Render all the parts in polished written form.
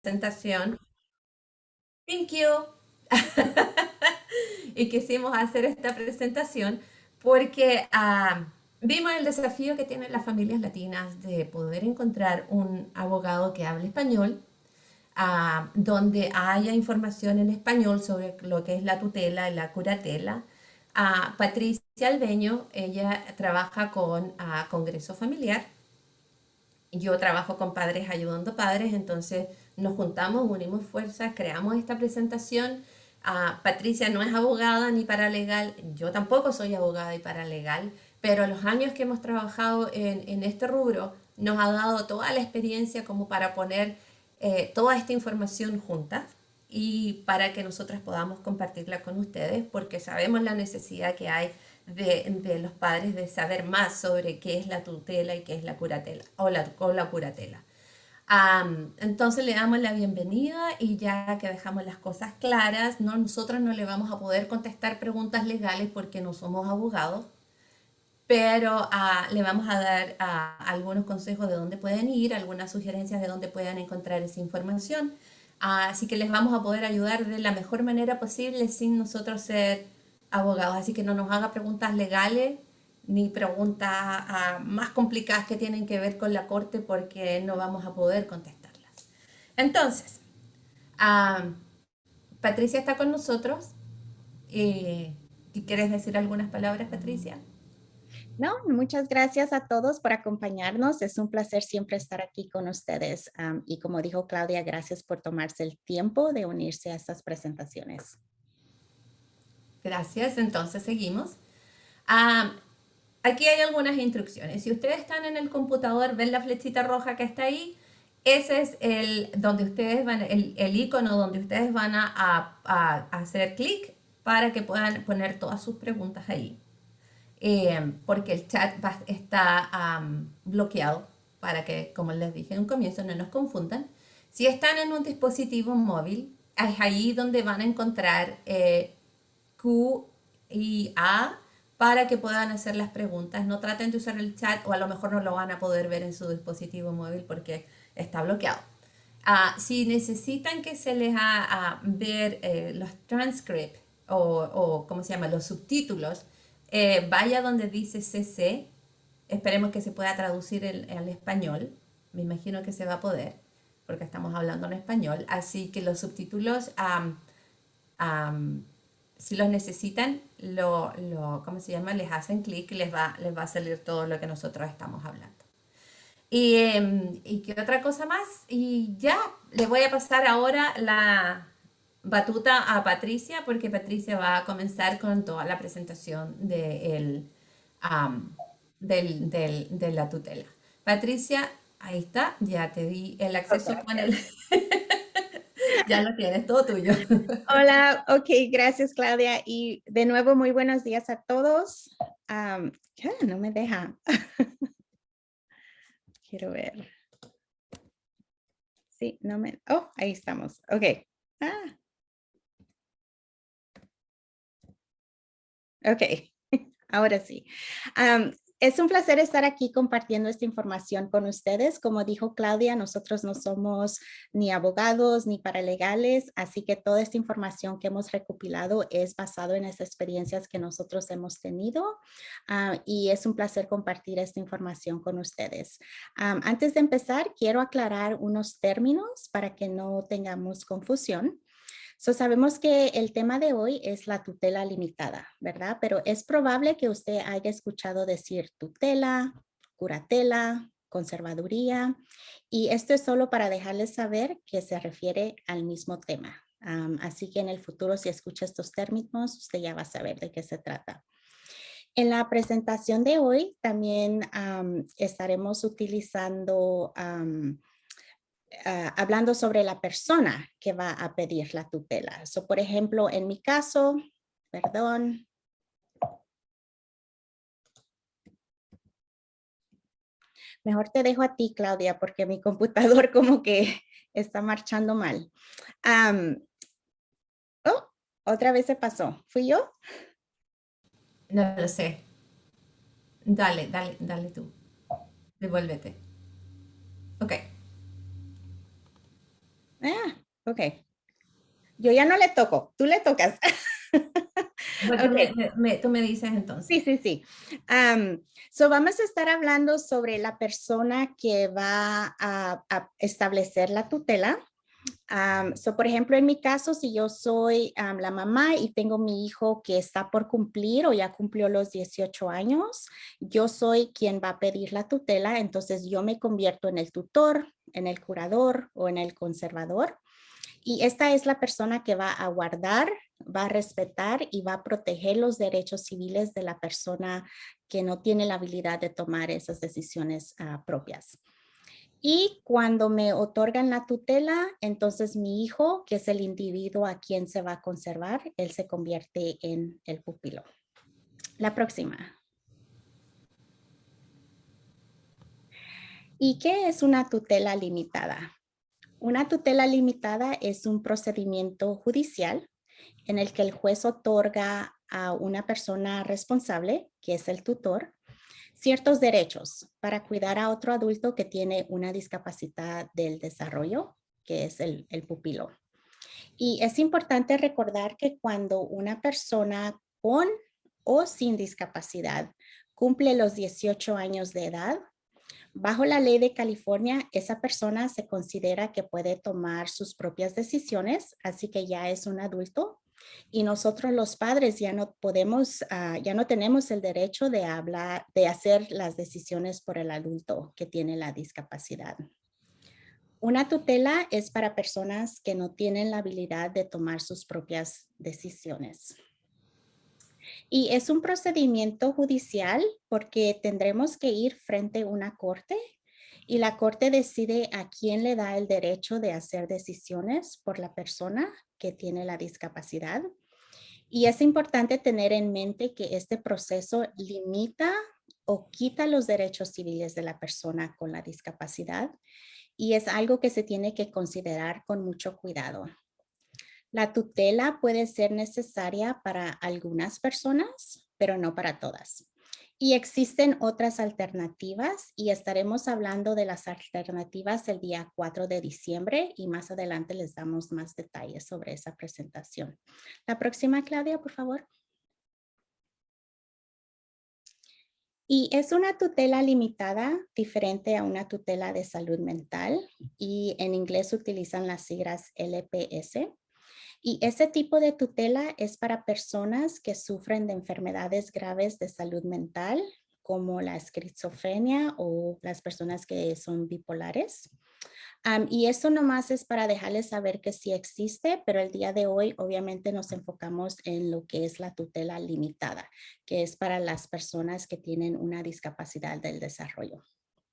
presentación. Thank you. Y quisimos hacer esta presentación porque vimos el desafío que tienen las familias latinas de poder encontrar un abogado que hable español, donde haya información en español sobre lo que es la tutela y la curatela. Patricia Albeño, ella trabaja con Congreso Familiar. Yo trabajo con padres ayudando padres, entonces nos juntamos, unimos fuerzas, creamos esta presentación. Patricia no es abogada ni paralegal, yo tampoco soy abogada y paralegal, pero los años que hemos trabajado en este rubro nos ha dado toda la experiencia como para poner toda esta información junta y para que nosotras podamos compartirla con ustedes, porque sabemos la necesidad que hay de los padres de saber más sobre qué es la tutela y qué es la curatela o la curatela. Entonces le damos la bienvenida y ya que dejamos las cosas claras, no, nosotros no le vamos a poder contestar preguntas legales porque no somos abogados, pero le vamos a dar algunos consejos de dónde pueden ir, algunas sugerencias de dónde puedan encontrar esa información. Así que les vamos a poder ayudar de la mejor manera posible sin nosotros ser abogados. Así que no nos haga preguntas legales ni preguntas más complicadas que tienen que ver con la corte porque no vamos a poder contestarlas. Entonces, ah, Patricia está con nosotros. Eh, ¿Quieres decir algunas palabras, Patricia? No, muchas gracias a todos por acompañarnos. Es un placer siempre estar aquí con ustedes. Y como dijo Claudia, gracias por tomarse el tiempo de unirse a estas presentaciones. Gracias, entonces seguimos. Ah, Aquí hay algunas instrucciones. Si ustedes están en el computador, ven la flechita roja que está ahí. Ese es donde ustedes van, el icono donde ustedes van a hacer clic para que puedan poner todas sus preguntas ahí. Porque el chat está bloqueado para que, como les dije en un comienzo, no nos confundan. Si están en un dispositivo móvil, es ahí donde van a encontrar Q y A para que puedan hacer las preguntas. No traten de usar el chat o a lo mejor no lo van a poder ver en su dispositivo móvil porque está bloqueado. Si necesitan que se les haga ver los transcripts o, ¿cómo se llama? Los subtítulos, vaya donde dice CC. Esperemos que se pueda traducir al español. Me imagino que se va a poder porque estamos hablando en español. Así que los subtítulos um, si los necesitan, ¿cómo se llama? Les hacen clic y les va a salir todo lo que nosotros estamos hablando. ¿Y qué otra cosa más? Y ya, le voy a pasar ahora la batuta a Patricia, porque Patricia va a comenzar con toda la presentación um, de la tutela. Patricia, ahí está, ya te di el acceso con el... Ya lo tienes, todo tuyo. Hola, ok, gracias Claudia. Y de nuevo, muy buenos días a todos. No me deja. Quiero ver. Sí, no me... Oh, ahí estamos. Ok. Ah, ok. Ahora sí. Es un placer estar aquí compartiendo esta información con ustedes. Como dijo Claudia, nosotros no somos ni abogados ni paralegales, así que toda esta información que hemos recopilado es basado en las experiencias que nosotros hemos tenido y es un placer compartir esta información con ustedes. Antes de empezar, quiero aclarar unos términos para que no tengamos confusión. Sabemos que el tema de hoy es la tutela limitada, ¿verdad? Pero es probable que usted haya escuchado decir tutela, curatela, conservaduría, y esto es solo para dejarles saber que se refiere al mismo tema. Así que en el futuro, si escucha estos términos, usted ya va a saber de qué se trata. En la presentación de hoy también estaremos utilizando hablando sobre la persona que va a pedir la tutela. Por ejemplo, en mi caso, perdón. Mejor te dejo a ti, Claudia, porque mi computador como que está marchando mal. Oh, otra vez se pasó. ¿Fui yo? No lo sé. Dale tú. Devuélvete. Ok. Ok. Yo ya no le toco, tú le tocas. Bueno, Ok. tú me dices entonces. Sí, sí, sí. Vamos a estar hablando sobre la persona que va a establecer la tutela. Por ejemplo, en mi caso, si yo soy la mamá y tengo mi hijo que está por cumplir o ya cumplió los 18 años, yo soy quien va a pedir la tutela, entonces yo me convierto en el tutor, en el curador o en el conservador. Y esta es la persona que va a guardar, va a respetar y va a proteger los derechos civiles de la persona que no tiene la habilidad de tomar esas decisiones propias. Y cuando me otorgan la tutela, entonces mi hijo, que es el individuo a quien se va a conservar, él se convierte en el pupilo. La próxima. ¿Y qué es una tutela limitada? Una tutela limitada es un procedimiento judicial en el que el juez otorga a una persona responsable, que es el tutor, ciertos derechos para cuidar a otro adulto que tiene una discapacidad del desarrollo, que es el pupilo. Y es importante recordar que cuando una persona con o sin discapacidad cumple los 18 años de edad, bajo la ley de California, esa persona se considera que puede tomar sus propias decisiones, así que ya es un adulto. Y nosotros los padres ya no podemos, ya no tenemos el derecho de hablar, de hacer las decisiones por el adulto que tiene la discapacidad. Una tutela es para personas que no tienen la habilidad de tomar sus propias decisiones. Y es un procedimiento judicial porque tendremos que ir frente a una corte y la corte decide a quién le da el derecho de hacer decisiones por la persona que tiene la discapacidad. Y es importante tener en mente que este proceso limita o quita los derechos civiles de la persona con la discapacidad y es algo que se tiene que considerar con mucho cuidado. La tutela puede ser necesaria para algunas personas, pero no para todas. Y existen otras alternativas y estaremos hablando de las alternativas el día 4 de diciembre y más adelante les damos más detalles sobre esa presentación. La próxima, Claudia, por favor. Y es una tutela limitada, diferente a una tutela de salud mental y en inglés utilizan las siglas LPS. Y ese tipo de tutela es para personas que sufren de enfermedades graves de salud mental, como la esquizofrenia o las personas que son bipolares. Y eso nomás es para dejarles saber que sí existe, pero el día de hoy obviamente nos enfocamos en lo que es la tutela limitada, que es para las personas que tienen una discapacidad del desarrollo.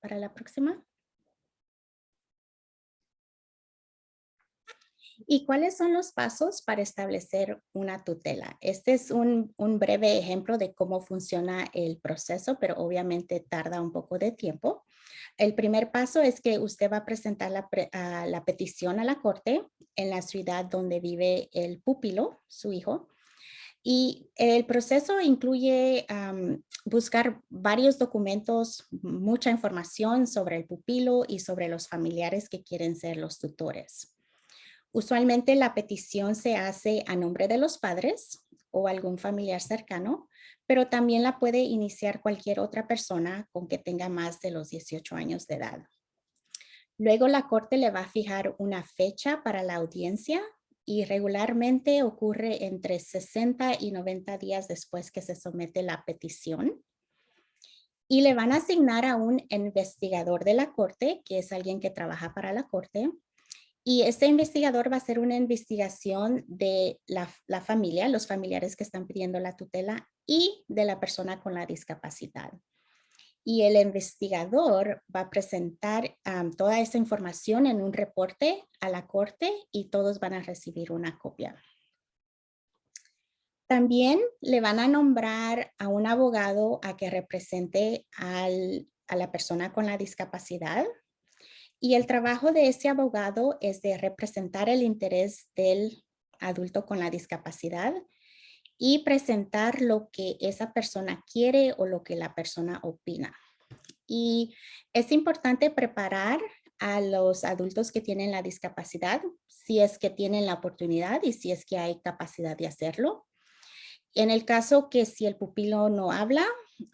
Para la próxima. ¿Y cuáles son los pasos para establecer una tutela? Este es un breve ejemplo de cómo funciona el proceso, pero obviamente tarda un poco de tiempo. El primer paso es que usted va a presentar la petición a la corte en la ciudad donde vive el pupilo, su hijo. Y el proceso incluye buscar varios documentos, mucha información sobre el pupilo y sobre los familiares que quieren ser los tutores. Usualmente la petición se hace a nombre de los padres o algún familiar cercano, pero también la puede iniciar cualquier otra persona con que tenga más de los 18 años de edad. Luego la corte le va a fijar una fecha para la audiencia y regularmente ocurre entre 60 y 90 días después que se somete la petición. Y le van a asignar a un investigador de la corte, que es alguien que trabaja para la corte, y este investigador va a hacer una investigación de la familia, los familiares que están pidiendo la tutela y de la persona con la discapacidad. Y el investigador va a presentar toda esa información en un reporte a la corte y todos van a recibir una copia. También le van a nombrar a un abogado a que represente a la persona con la discapacidad. Y el trabajo de ese abogado es de representar el interés del adulto con la discapacidad y presentar lo que esa persona quiere o lo que la persona opina. Y es importante preparar a los adultos que tienen la discapacidad, si es que tienen la oportunidad y si es que hay capacidad de hacerlo. En el caso que si el pupilo no habla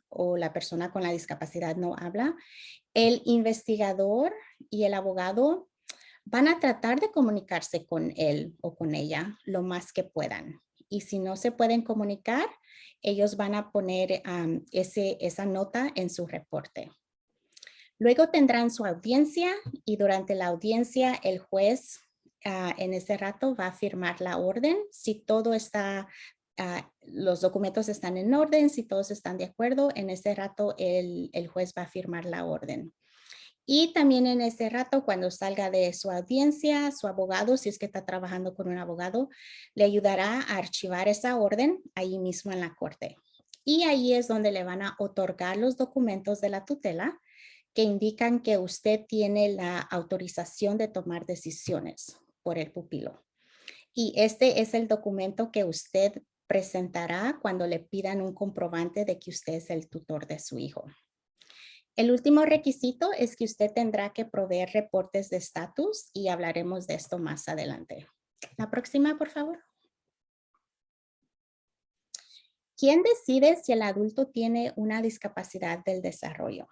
o la persona con la discapacidad no habla, el investigador y el abogado van a tratar de comunicarse con él o con ella lo más que puedan. Y si no se pueden comunicar, ellos van a poner esa nota en su reporte. Luego tendrán su audiencia y durante la audiencia el juez en ese rato va a firmar la orden. Si todo está, los documentos están en orden, si todos están de acuerdo, en ese rato el juez va a firmar la orden. Y también en ese rato, cuando salga de su audiencia, su abogado, si es que está trabajando con un abogado, le ayudará a archivar esa orden ahí mismo en la corte. Y ahí es donde le van a otorgar los documentos de la tutela que indican que usted tiene la autorización de tomar decisiones por el pupilo. Y este es el documento que usted presentará cuando le pidan un comprobante de que usted es el tutor de su hijo. El último requisito es que usted tendrá que proveer reportes de estatus y hablaremos de esto más adelante. La próxima, por favor. ¿Quién decide si el adulto tiene una discapacidad del desarrollo?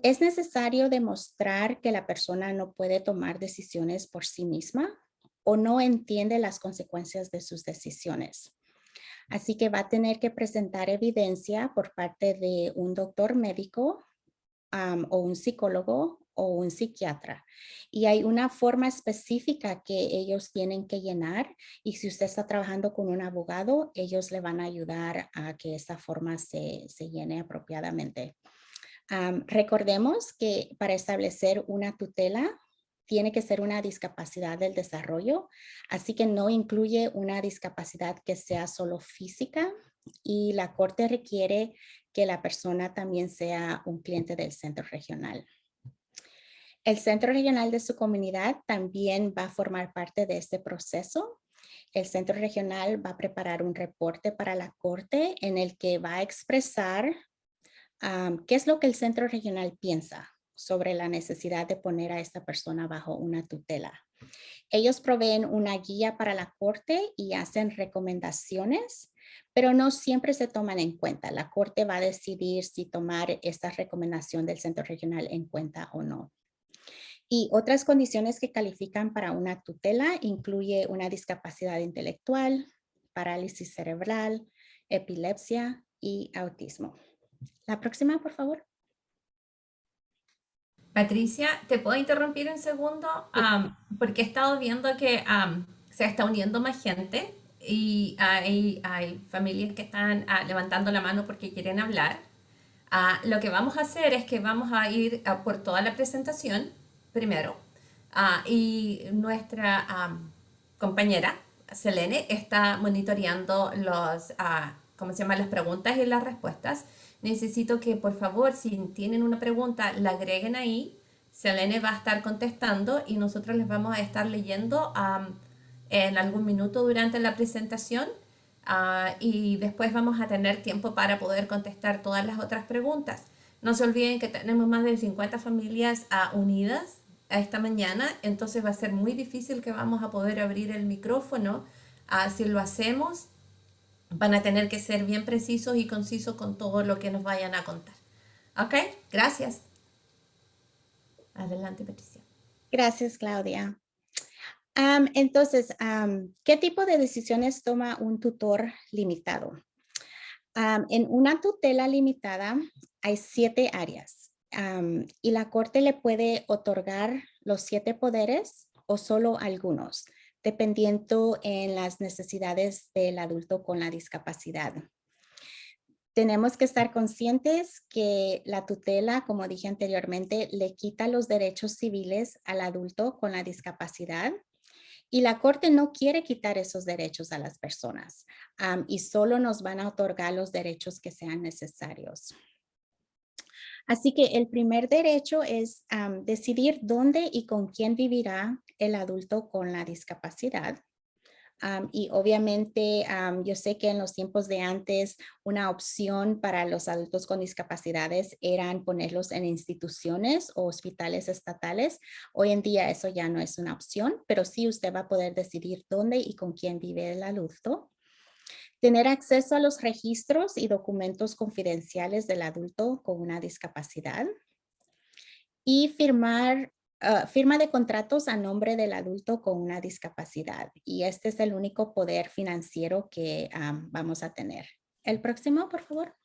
¿Es necesario demostrar que la persona no puede tomar decisiones por sí misma o no entiende las consecuencias de sus decisiones? Así que va a tener que presentar evidencia por parte de un doctor médico o un psicólogo o un psiquiatra. Y hay una forma específica que ellos tienen que llenar y si usted está trabajando con un abogado, ellos le van a ayudar a que esa forma se llene apropiadamente. Recordemos que para establecer una tutela tiene que ser una discapacidad del desarrollo, así que no incluye una discapacidad que sea solo física y la corte requiere que la persona también sea un cliente del centro regional. El centro regional de su comunidad también va a formar parte de este proceso. El centro regional va a preparar un reporte para la corte en el que va a expresar qué es lo que el centro regional piensa sobre la necesidad de poner a esta persona bajo una tutela. Ellos proveen una guía para la corte y hacen recomendaciones, pero no siempre se toman en cuenta. La corte va a decidir si tomar esta recomendación del centro regional en cuenta o no. Y otras condiciones que califican para una tutela incluye una discapacidad intelectual, parálisis cerebral, epilepsia y autismo. La próxima, por favor. Patricia, ¿te puedo interrumpir un segundo? Porque he estado viendo que se está uniendo más gente y hay familias que están levantando la mano porque quieren hablar. Lo que vamos a hacer es que vamos a ir por toda la presentación primero y nuestra compañera Selene está monitoreando ¿cómo se llama? Las preguntas y las respuestas. Necesito que por favor, si tienen una pregunta, la agreguen ahí. Selene va a estar contestando y nosotros les vamos a estar leyendo en algún minuto durante la presentación. Y después vamos a tener tiempo para poder contestar todas las otras preguntas. No se olviden que tenemos más de 50 familias unidas a esta mañana, entonces va a ser muy difícil que vamos a poder abrir el micrófono. Si lo hacemos, van a tener que ser bien precisos y concisos con todo lo que nos vayan a contar. ¿Ok? Gracias. Adelante, Patricia. Gracias, Claudia. Entonces, ¿qué tipo de decisiones toma un tutor limitado? En una tutela limitada hay 7 áreas y la corte le puede otorgar los 7 poderes o solo algunos, dependiendo en las necesidades del adulto con la discapacidad. Tenemos que estar conscientes que la tutela, como dije anteriormente, le quita los derechos civiles al adulto con la discapacidad y la corte no quiere quitar esos derechos a las personas y solo nos van a otorgar los derechos que sean necesarios. Así que el primer derecho es decidir dónde y con quién vivirá el adulto con la discapacidad. Y obviamente yo sé que en los tiempos de antes una opción para los adultos con discapacidades eran ponerlos en instituciones o hospitales estatales. Hoy en día eso ya no es una opción, pero sí usted va a poder decidir dónde y con quién vive el adulto. Tener acceso a los registros y documentos confidenciales del adulto con una discapacidad y firma de contratos a nombre del adulto con una discapacidad. Y este es el único poder financiero que vamos a tener. El próximo, por favor.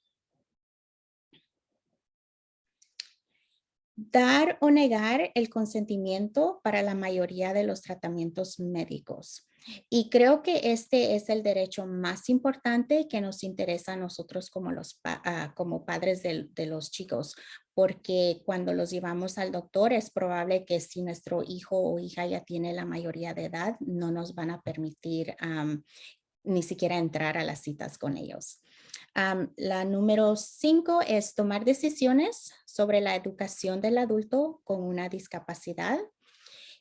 Dar o negar el consentimiento para la mayoría de los tratamientos médicos. Y creo que este es el derecho más importante que nos interesa a nosotros como, como padres de los chicos, porque cuando los llevamos al doctor es probable que si nuestro hijo o hija ya tiene la mayoría de edad, no nos van a permitir ni siquiera entrar a las citas con ellos. La número 5 es tomar decisiones sobre la educación del adulto con una discapacidad.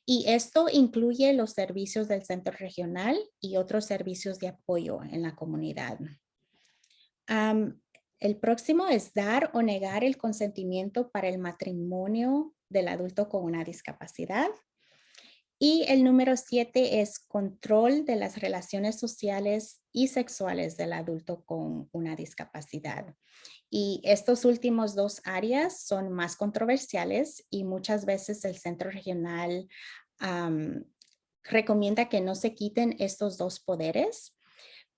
Y esto incluye los servicios del centro regional y otros servicios de apoyo en la comunidad. El próximo es dar o negar el consentimiento para el matrimonio del adulto con una discapacidad. Y el número 7 es control de las relaciones sociales y sexuales del adulto con una discapacidad. Y estos últimos dos áreas son más controversiales y muchas veces el centro regional recomienda que no se quiten estos dos poderes,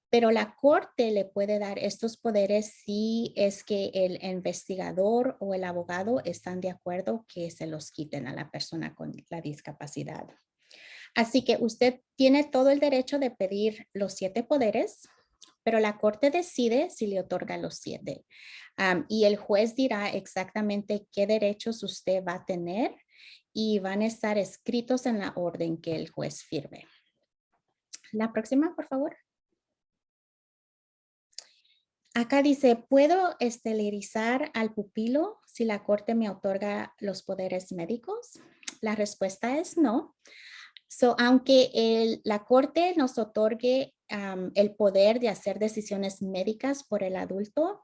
pero la corte le puede dar estos poderes si es que el investigador o el abogado están de acuerdo que se los quiten a la persona con la discapacidad. Así que usted tiene todo el derecho de pedir los 7 poderes, pero la corte decide si le otorga los 7. Y el juez dirá exactamente qué derechos usted va a tener y van a estar escritos en la orden que el juez firme. La próxima, por favor. Acá dice, ¿puedo esterilizar al pupilo si la corte me otorga los poderes médicos? La respuesta es no. Aunque la corte nos otorgue el poder de hacer decisiones médicas por el adulto,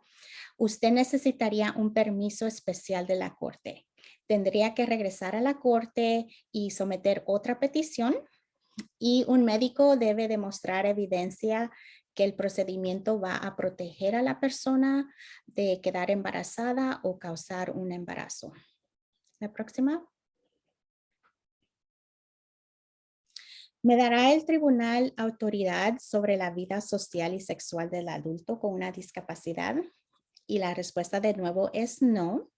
usted necesitaría un permiso especial de la corte. Tendría que regresar a la corte y someter otra petición y un médico debe demostrar evidencia que el procedimiento va a proteger a la persona de quedar embarazada o causar un embarazo. La próxima. ¿Me dará el tribunal autoridad sobre la vida social y sexual del adulto con una discapacidad? Y la respuesta de nuevo es no.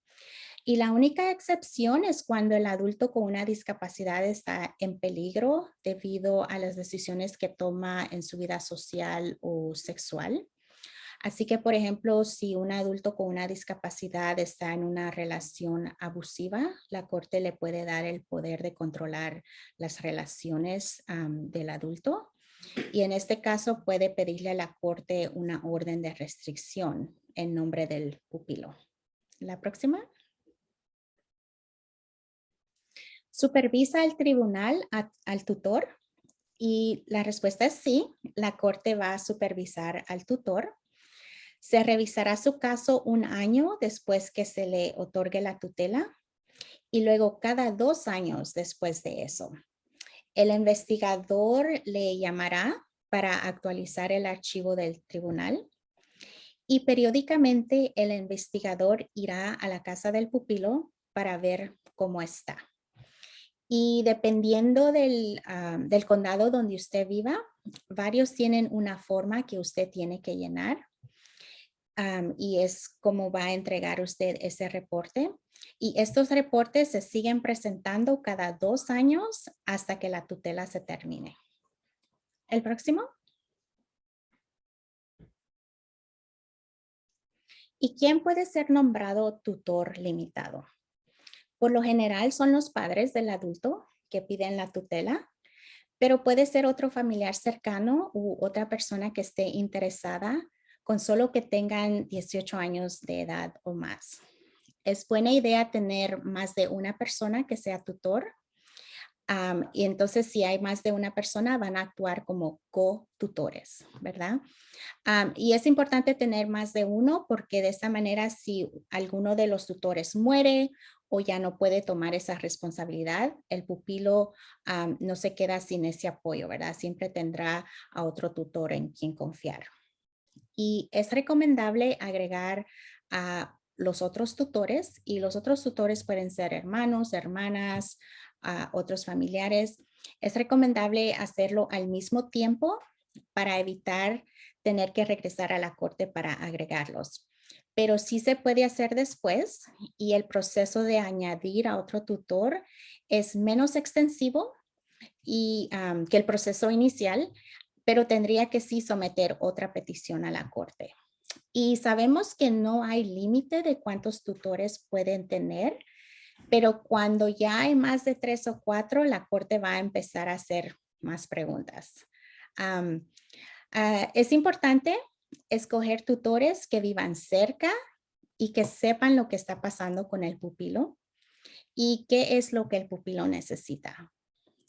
Y la única excepción es cuando el adulto con una discapacidad está en peligro debido a las decisiones que toma en su vida social o sexual. Así que, por ejemplo, si un adulto con una discapacidad está en una relación abusiva, la corte le puede dar el poder de controlar las relaciones del adulto. Y en este caso puede pedirle a la corte una orden de restricción en nombre del pupilo. La próxima. ¿Supervisa el tribunal al tutor? Y la respuesta es sí, la corte va a supervisar al tutor. Se revisará su caso un año después que se le otorgue la tutela y luego cada 2 años después de eso. El investigador le llamará para actualizar el archivo del tribunal y periódicamente el investigador irá a la casa del pupilo para ver cómo está. Y dependiendo del condado donde usted viva, varios tienen una forma que usted tiene que llenar. Y es como va a entregar usted ese reporte. Y estos reportes se siguen presentando cada 2 años hasta que la tutela se termine. El próximo. ¿Y quién puede ser nombrado tutor limitado? Por lo general son los padres del adulto que piden la tutela, pero puede ser otro familiar cercano u otra persona que esté interesada con solo que tengan 18 años de edad o más. Es buena idea tener más de una persona que sea tutor Y entonces si hay más de una persona, van a actuar como co-tutores, ¿verdad? Y es importante tener más de uno porque de esta manera si alguno de los tutores muere o ya no puede tomar esa responsabilidad, el pupilo no se queda sin ese apoyo, ¿verdad? Siempre tendrá a otro tutor en quien confiar. Y es recomendable agregar a los otros tutores y los otros tutores pueden ser hermanos, hermanas, otros familiares. Es recomendable hacerlo al mismo tiempo para evitar tener que regresar a la corte para agregarlos. Pero sí se puede hacer después y el proceso de añadir a otro tutor es menos extensivo y que el proceso inicial, pero tendría que sí someter otra petición a la corte. Y sabemos que no hay límite de cuántos tutores pueden tener, pero cuando ya hay más de 3 o 4, la corte va a empezar a hacer más preguntas. Am, es importante escoger tutores que vivan cerca y que sepan lo que está pasando con el pupilo y qué es lo que el pupilo necesita.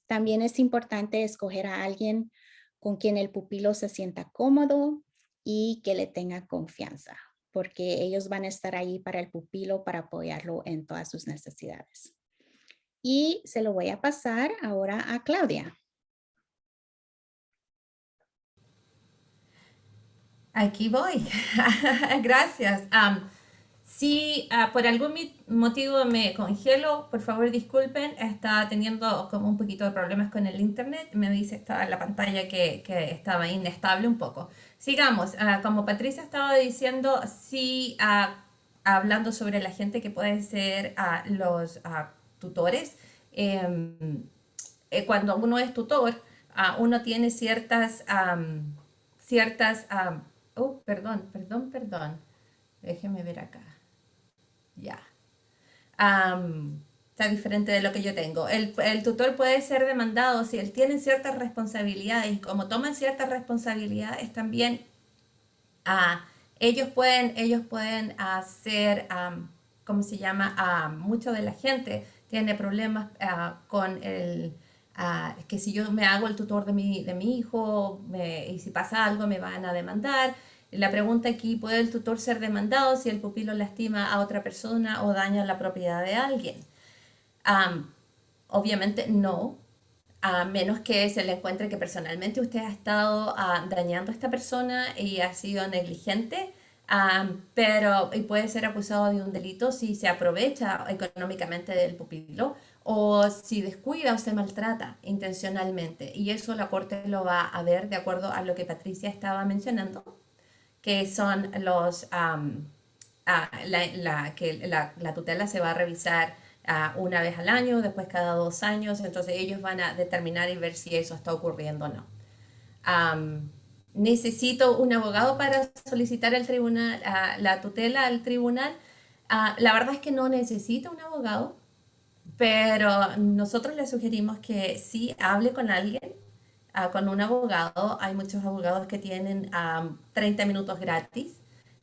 También es importante escoger a alguien con quien el pupilo se sienta cómodo y que le tenga confianza, porque ellos van a estar ahí para el pupilo, para apoyarlo en todas sus necesidades. Y se lo voy a pasar ahora a Claudia. Aquí voy. Gracias. Si por algún motivo me congelo, por favor disculpen, está teniendo como un poquito de problemas con el internet. Me dice estaba en la pantalla que estaba inestable un poco. Sigamos. Como Patricia estaba diciendo, sí, hablando sobre la gente que puede ser los tutores. em, Cuando uno es tutor, uno tiene perdón. Déjeme ver acá. Ya. Está diferente de lo que yo tengo. El tutor puede ser demandado si él tiene ciertas responsabilidades y como toman ciertas responsabilidades también, ah, ellos pueden hacer, ¿cómo se llama? Mucho de la gente tiene problemas con que si yo me hago el tutor de mi hijo y si pasa algo me van a demandar. La pregunta aquí, ¿puede el tutor ser demandado si el pupilo lastima a otra persona o daña la propiedad de alguien? Am, Obviamente no, a menos que se le encuentre que personalmente usted ha estado dañando a esta persona y ha sido negligente, pero y puede ser acusado de un delito si se aprovecha económicamente del pupilo o si descuida o se maltrata intencionalmente. Y eso la corte lo va a ver de acuerdo a lo que Patricia estaba mencionando, que son la tutela se va a revisar una vez al año, después cada 2 años, entonces ellos van a determinar y ver si eso está ocurriendo o no. Am, Necesito un abogado para solicitar el tribunal, la tutela al tribunal. La verdad es que no necesito un abogado, pero nosotros le sugerimos que sí hable con alguien, con un abogado. Hay muchos abogados que tienen 30 minutos gratis.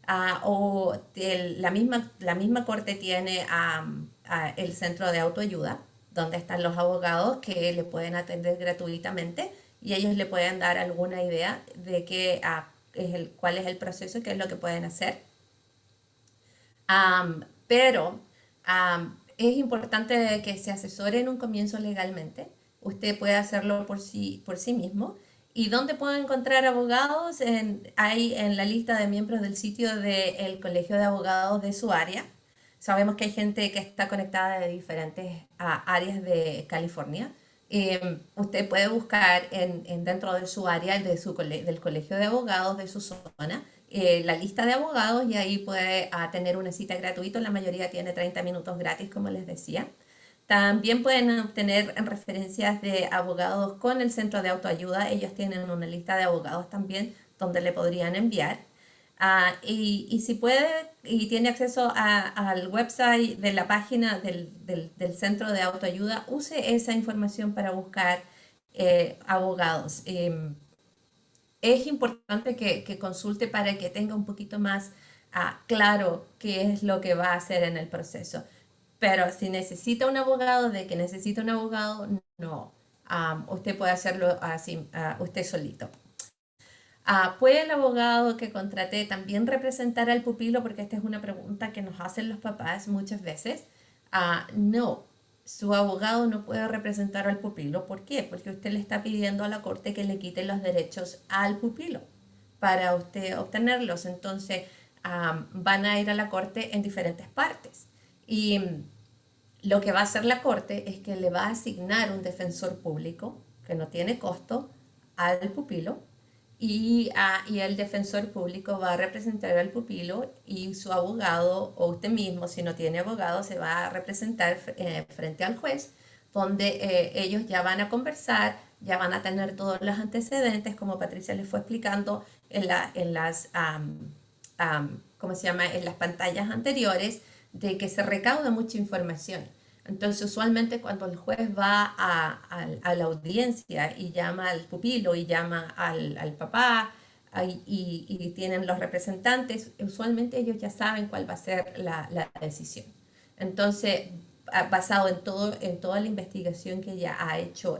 La misma corte tiene el centro de autoayuda, donde están los abogados que le pueden atender gratuitamente y ellos le pueden dar alguna idea de cuál es el proceso y qué es lo que pueden hacer. Pero es importante que se asesore en un comienzo legalmente. Usted puede hacerlo por sí mismo. ¿Y dónde puedo encontrar abogados? Hay en la lista de miembros del sitio del Colegio de Abogados de su área. Sabemos que hay gente que está conectada de diferentes áreas de California. Usted puede buscar dentro de su área, del Colegio de Abogados de su zona, la lista de abogados y ahí puede tener una cita gratuita. La mayoría tiene 30 minutos gratis, como les decía. También pueden obtener referencias de abogados con el centro de autoayuda. Ellos tienen una lista de abogados también donde le podrían enviar. Y si puede y tiene acceso al website de la página del centro de autoayuda, use esa información para buscar abogados. Es importante que consulte para que tenga un poquito más claro qué es lo que va a hacer en el proceso. Pero si necesita un abogado, de que necesita un abogado, no. Usted puede hacerlo así, usted solito. ¿Puede el abogado que contraté también representar al pupilo? Porque esta es una pregunta que nos hacen los papás muchas veces. No, su abogado no puede representar al pupilo. ¿Por qué? Porque usted le está pidiendo a la corte que le quite los derechos al pupilo para usted obtenerlos. Entonces, van a ir a la corte en diferentes partes. Y lo que va a hacer la corte es que le va a asignar un defensor público que no tiene costo al pupilo y el defensor público va a representar al pupilo y su abogado o usted mismo, si no tiene abogado, se va a representar frente al juez, donde ellos ya van a conversar, ya van a tener todos los antecedentes, como Patricia les fue explicando en las, ¿cómo se llama? En las pantallas anteriores, de que se recauda mucha información. Entonces, usualmente cuando el juez va a la audiencia y llama al pupilo y llama al papá y tienen los representantes, usualmente ellos ya saben cuál va a ser la decisión. Entonces, basado en toda la investigación que ya ha hecho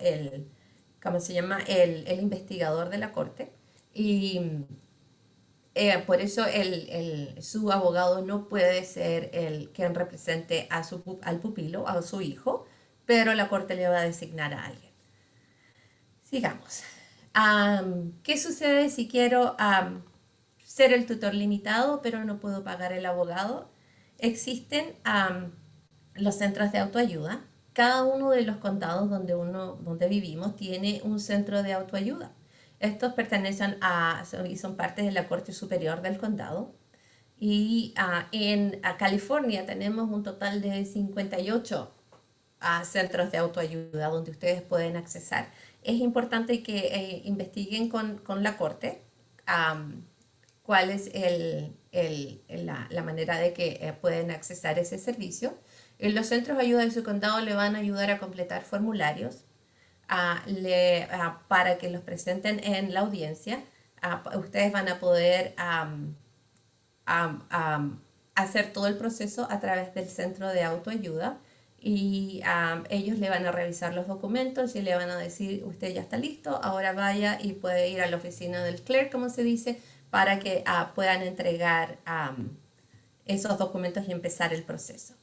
¿cómo se llama? El investigador de la corte. Y por eso su abogado no puede ser el quien represente al pupilo, a su hijo, pero la corte le va a designar a alguien. Sigamos. ¿Qué sucede si quiero ser el tutor limitado, pero no puedo pagar el abogado? Existen los centros de autoayuda. Cada uno de los condados donde vivimos tiene un centro de autoayuda. Estos pertenecen y son parte de la Corte Superior del Condado. Y en California tenemos un total de 58 centros de autoayuda donde ustedes pueden accesar. Es importante que investiguen con la Corte cuál es la manera de que pueden accesar ese servicio. En los centros de ayuda de su condado le van a ayudar a completar formularios para que los presenten en la audiencia. Ustedes van a poder hacer todo el proceso a través del centro de autoayuda y ellos le van a revisar los documentos y le van a decir, usted ya está listo, ahora vaya y puede ir a la oficina del clerk, como se dice, para que puedan entregar esos documentos y empezar el proceso.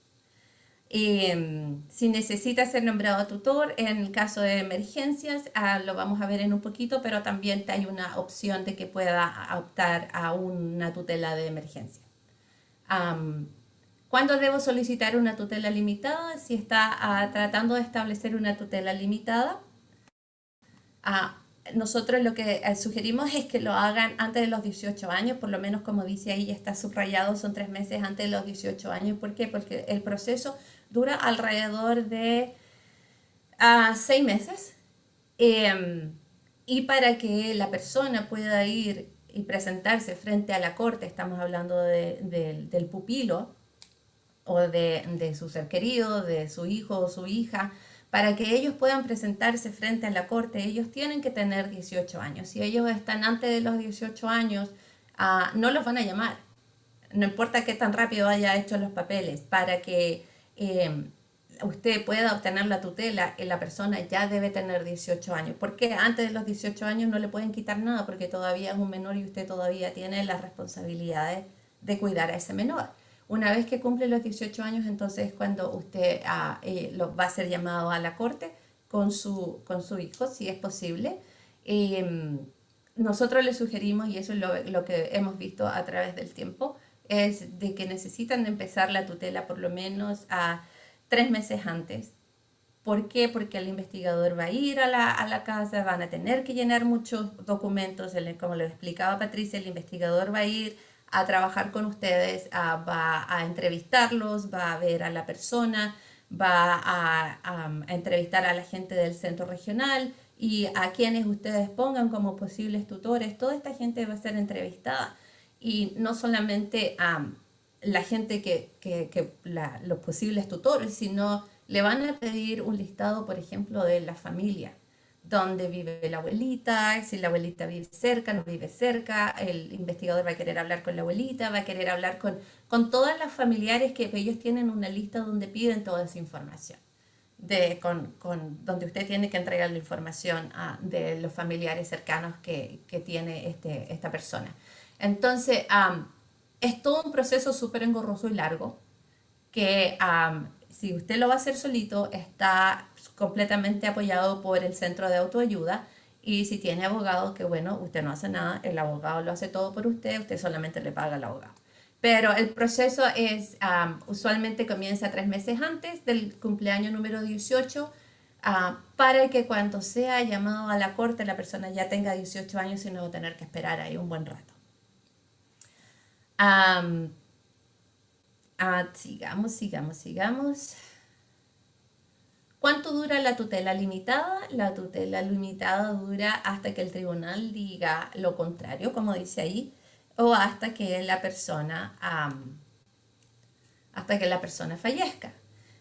Si necesita ser nombrado tutor, en el caso de emergencias, lo vamos a ver en un poquito, pero también hay una opción de que pueda optar a una tutela de emergencia. ¿Cuándo debo solicitar una tutela limitada? Si está tratando de establecer una tutela limitada, nosotros lo que sugerimos es que lo hagan antes de los 18 años, por lo menos como dice ahí, está subrayado, son 3 meses antes de los 18 años. ¿Por qué? Porque el proceso dura alrededor de 6 meses. Y para que la persona pueda ir y presentarse frente a la corte, estamos hablando del pupilo o de su ser querido, de su hijo o su hija, para que ellos puedan presentarse frente a la corte, ellos tienen que tener 18 años. Si ellos están antes de los 18 años, no los van a llamar. No importa qué tan rápido haya hecho los papeles, para que usted pueda obtener la tutela, la persona ya debe tener 18 años. ¿Por qué antes de los 18 años no le pueden quitar nada? Porque todavía es un menor y usted todavía tiene las responsabilidades de cuidar a ese menor. Una vez que cumple los 18 años, entonces es cuando usted va a ser llamado a la corte con su hijo, si es posible. Nosotros le sugerimos, y eso es lo que hemos visto a través del tiempo, es de que necesitan empezar la tutela por lo menos a 3 meses antes. ¿Por qué? Porque el investigador va a ir a la casa, van a tener que llenar muchos documentos, como lo explicaba Patricia, el investigador va a ir a trabajar con ustedes, va a entrevistarlos, va a ver a la persona, va a entrevistar a la gente del centro regional y a quienes ustedes pongan como posibles tutores. Toda esta gente va a ser entrevistada y no solamente la gente los posibles tutores, sino le van a pedir un listado, por ejemplo, de la familia, dónde vive la abuelita, si la abuelita vive cerca, no vive cerca, el investigador va a querer hablar con la abuelita, va a querer hablar con todas las familiares que ellos tienen una lista donde piden toda esa información. donde usted tiene que entregar la información de los familiares cercanos que tiene esta persona. Entonces, es todo un proceso súper engorroso y largo que si usted lo va a hacer solito, está completamente apoyado por el centro de autoayuda. Y si tiene abogado, que bueno, usted no hace nada, el abogado lo hace todo por usted, usted solamente le paga al abogado. Pero el proceso es, usualmente comienza 3 meses antes del cumpleaños número 18, para que cuando sea llamado a la corte la persona ya tenga 18 años y no va a tener que esperar ahí un buen rato. Sigamos. ¿Cuánto dura la tutela limitada? La tutela limitada dura hasta que el tribunal diga lo contrario, como dice ahí, o hasta que la persona fallezca.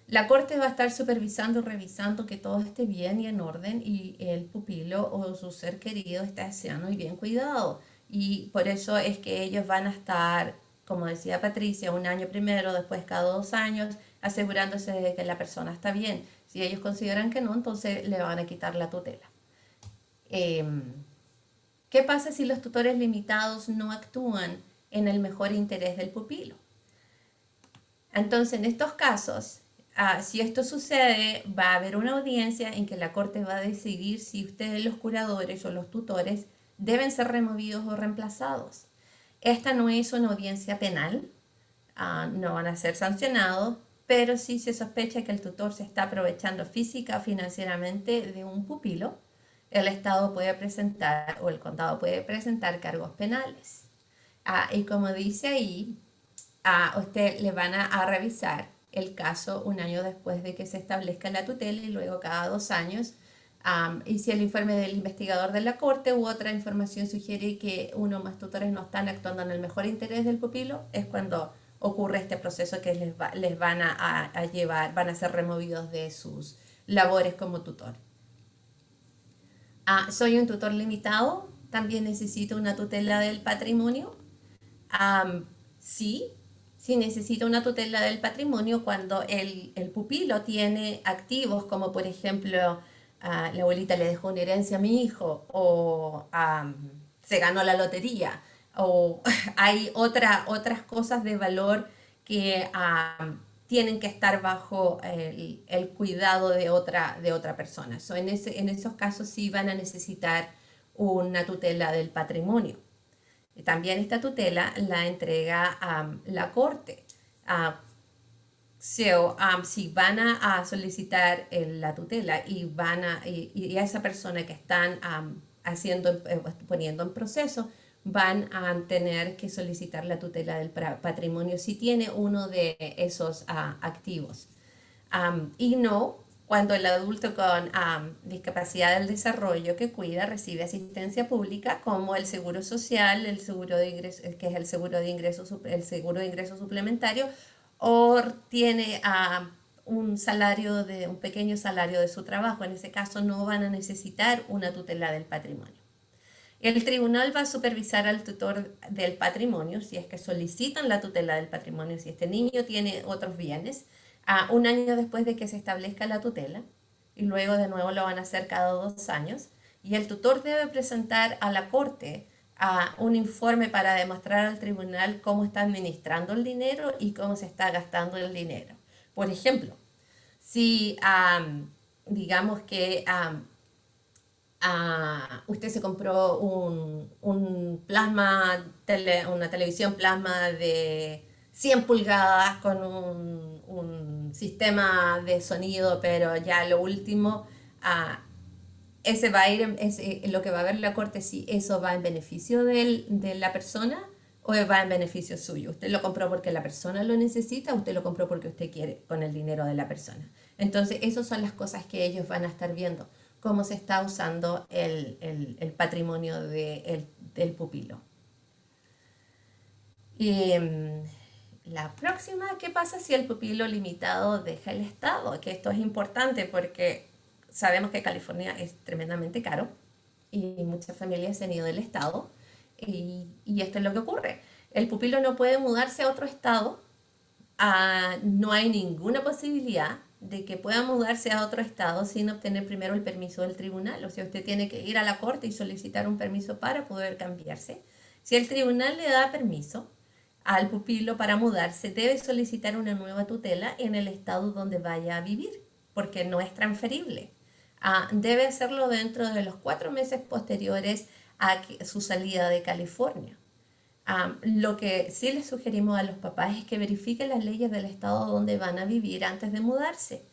La corte va a estar supervisando y revisando que todo esté bien y en orden y el pupilo o su ser querido esté sano y bien cuidado. Y por eso es que ellos van a estar, como decía Patricia, 1 año primero, después cada 2 años, asegurándose de que la persona está bien. Si ellos consideran que no, entonces le van a quitar la tutela. ¿Qué pasa si los tutores limitados no actúan en el mejor interés del pupilo? Entonces, en estos casos, si esto sucede, va a haber una audiencia en que la corte va a decidir si ustedes, los curadores o los tutores, deben ser removidos o reemplazados. Esta no es una audiencia penal, no van a ser sancionados, pero si se sospecha que el tutor se está aprovechando física o financieramente de un pupilo, el Estado puede presentar o el condado puede presentar cargos penales. Y como dice ahí, a usted le van a revisar el caso 1 año después de que se establezca la tutela y luego cada 2 años. Y si el informe del investigador de la corte u otra información sugiere que uno o más tutores no están actuando en el mejor interés del pupilo, es cuando ocurre este proceso que les van a llevar, van a ser removidos de sus labores como tutor. Soy un tutor limitado, también necesito una tutela del patrimonio. Sí, sí necesita una tutela del patrimonio cuando el pupilo tiene activos como por ejemplo la abuelita le dejó una herencia a mi hijo o se ganó la lotería o hay otras cosas de valor que tienen que estar bajo el cuidado de otra persona. En esos casos sí van a necesitar una tutela del patrimonio. También esta tutela la entrega la corte. Si van a solicitar la tutela y a esa persona que están poniendo en proceso, van a tener que solicitar la tutela del patrimonio si tiene uno de esos activos. Y no cuando el adulto con discapacidad del desarrollo que cuida recibe asistencia pública como el seguro social, el seguro de ingreso, que es el seguro de ingreso suplementario, o tiene un pequeño salario de su trabajo. En ese caso no van a necesitar una tutela del patrimonio. El tribunal va a supervisar al tutor del patrimonio si es que solicitan la tutela del patrimonio, si este niño tiene otros bienes, 1 año después de que se establezca la tutela, y luego de nuevo lo van a hacer cada 2 años, y el tutor debe presentar a la corte un informe para demostrar al tribunal cómo está administrando el dinero y cómo se está gastando el dinero. Por ejemplo, si digamos que usted se compró una televisión plasma de 100 pulgadas con un sistema de sonido, pero ya lo último, ese va a ir, lo que va a ver la corte, si eso va en beneficio de la persona o va en beneficio suyo. Usted lo compró porque la persona lo necesita, usted lo compró porque usted quiere con el dinero de la persona. Entonces, esas son las cosas que ellos van a estar viendo, cómo se está usando el patrimonio del pupilo. Y la próxima, ¿qué pasa si el pupilo limitado deja el estado? Que esto es importante porque sabemos que California es tremendamente caro y muchas familias se han ido del estado y esto es lo que ocurre. El pupilo no puede mudarse a otro estado, no hay ninguna posibilidad de que pueda mudarse a otro estado sin obtener primero el permiso del tribunal. O sea, usted tiene que ir a la corte y solicitar un permiso para poder cambiarse. Si el tribunal le da permiso al pupilo para mudarse, debe solicitar una nueva tutela en el estado donde vaya a vivir, porque no es transferible. Debe hacerlo dentro de los 4 meses posteriores a su salida de California. Lo que sí les sugerimos a los papás es que verifiquen las leyes del estado donde van a vivir antes de mudarse,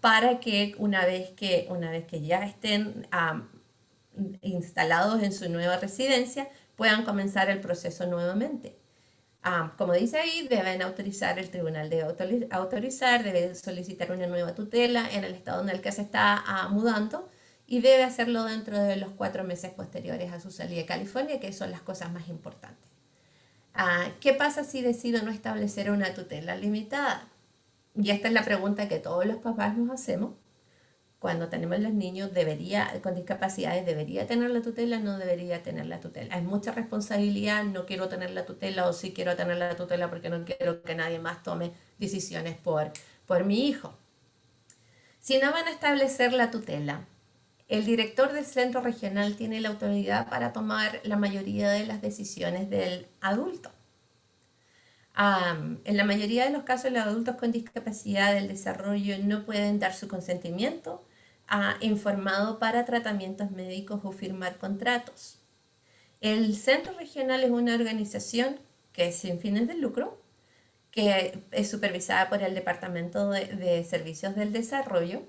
para que una vez que ya estén instalados en su nueva residencia, puedan comenzar el proceso nuevamente. Como dice ahí, deben autorizar, el tribunal debe autorizar, debe solicitar una nueva tutela en el estado en el que se está mudando, y debe hacerlo dentro de los 4 meses posteriores a su salida de California, que son las cosas más importantes. ¿Qué pasa si decido no establecer una tutela limitada? Y esta es la pregunta que todos los papás nos hacemos. Cuando tenemos los niños con discapacidades, ¿debería tener la tutela? ¿No debería tener la tutela? Es mucha responsabilidad, no quiero tener la tutela, o sí quiero tener la tutela porque no quiero que nadie más tome decisiones por mi hijo. Si no van a establecer la tutela, el director del centro regional tiene la autoridad para tomar la mayoría de las decisiones del adulto. En la mayoría de los casos, los adultos con discapacidad del desarrollo no pueden dar su consentimiento informado para tratamientos médicos o firmar contratos. El centro regional es una organización que es sin fines de lucro, que es supervisada por el Departamento de Servicios del Desarrollo,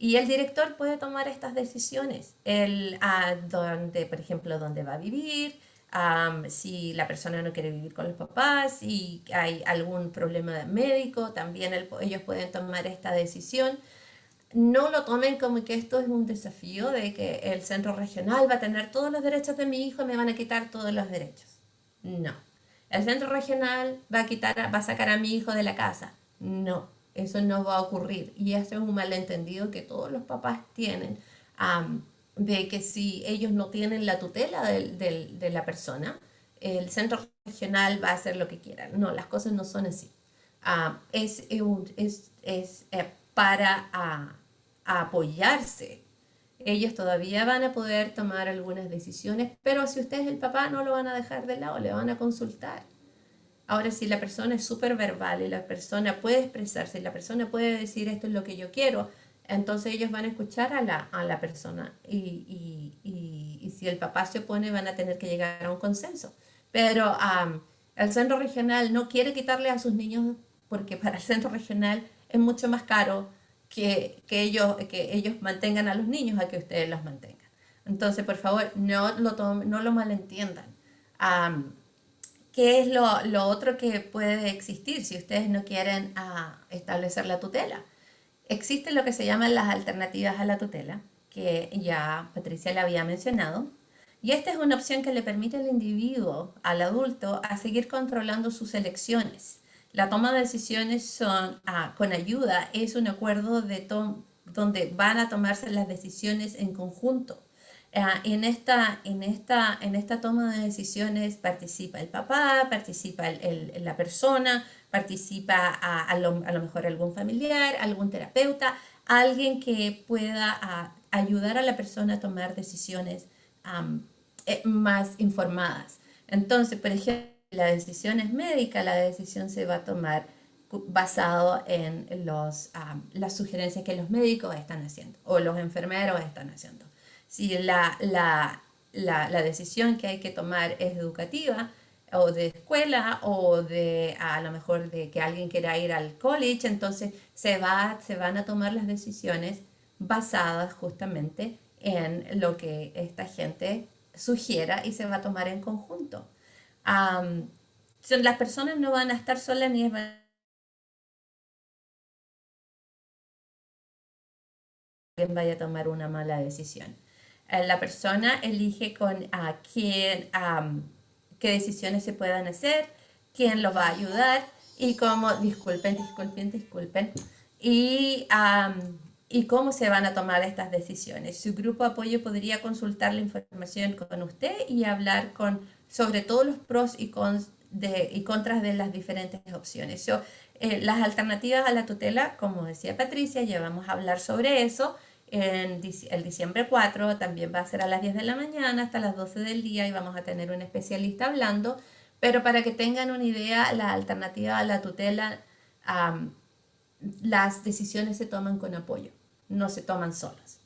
y el director puede tomar estas decisiones, por ejemplo, dónde va a vivir, si la persona no quiere vivir con los papás, si hay algún problema médico, también ellos pueden tomar esta decisión. No lo tomen como que esto es un desafío de que el centro regional va a tener todos los derechos de mi hijo y me van a quitar todos los derechos. No. El centro regional va a sacar a mi hijo de la casa. No, eso no va a ocurrir. Y eso es un malentendido que todos los papás tienen, de que si ellos no tienen la tutela de la persona, el centro regional va a hacer lo que quiera. No, las cosas no son así. Para apoyarse. Ellos todavía van a poder tomar algunas decisiones, pero si usted es el papá, no lo van a dejar de lado, le van a consultar. Ahora, si la persona es súper verbal y la persona puede expresarse y la persona puede decir esto es lo que yo quiero, entonces ellos van a escuchar a la persona, y si el papá se opone, van a tener que llegar a un consenso. Pero el centro regional no quiere quitarle a sus niños, porque para el centro regional es mucho más caro que ellos mantengan a los niños a que ustedes los mantengan. Entonces, por favor, no lo malentiendan. ¿Qué es lo otro que puede existir si ustedes no quieren establecer la tutela? Existen lo que se llaman las alternativas a la tutela, que ya Patricia le había mencionado. Y esta es una opción que le permite al individuo, al adulto, a seguir controlando sus elecciones. La toma de decisiones con ayuda es un acuerdo donde van a tomarse las decisiones en conjunto. En esta toma de decisiones participa el papá, participa la persona, participa a lo mejor algún familiar, algún terapeuta, alguien que pueda ayudar a la persona a tomar decisiones más informadas. Entonces, por ejemplo, la decisión es médica, la decisión se va a tomar basado en las sugerencias que los médicos están haciendo o los enfermeros están haciendo. Si la decisión que hay que tomar es educativa o de escuela o a lo mejor de que alguien quiera ir al college, entonces se van a tomar las decisiones basadas justamente en lo que esta gente sugiera, y se va a tomar en conjunto. Las personas no van a estar solas ni alguien vaya a tomar una mala decisión. La persona elige con qué decisiones se puedan hacer, quién lo va a ayudar y cómo, disculpen, y cómo se van a tomar estas decisiones. Su grupo de apoyo podría consultar la información con usted y hablar sobre todos los pros y contras de las diferentes opciones. Las alternativas a la tutela, como decía Patricia, ya vamos a hablar sobre eso. El diciembre 4 también va a ser a las 10 de la mañana hasta las 12 del día y vamos a tener un especialista hablando. Pero para que tengan una idea, la alternativa a la tutela, um, las decisiones se toman con apoyo, no se toman solas.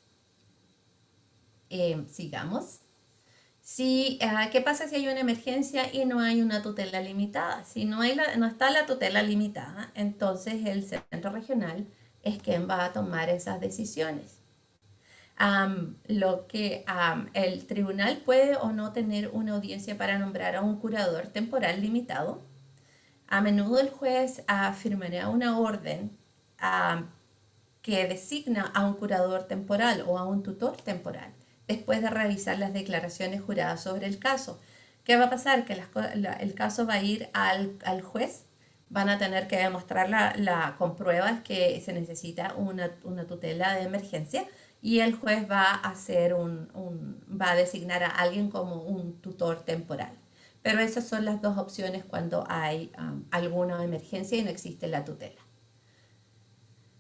Sigamos. Si, ¿qué pasa si hay una emergencia y no hay una tutela limitada? Si no está la tutela limitada, entonces el centro regional es quien va a tomar esas decisiones. El tribunal puede o no tener una audiencia para nombrar a un curador temporal limitado. A menudo el juez firmará una orden que designa a un curador temporal o a un tutor temporal después de revisar las declaraciones juradas sobre el caso. ¿Qué va a pasar? Que el caso va a ir al juez, van a tener que demostrar con pruebas que se necesita una tutela de emergencia y el juez va a va a designar a alguien como un tutor temporal. Pero esas son las dos opciones cuando hay alguna emergencia y no existe la tutela.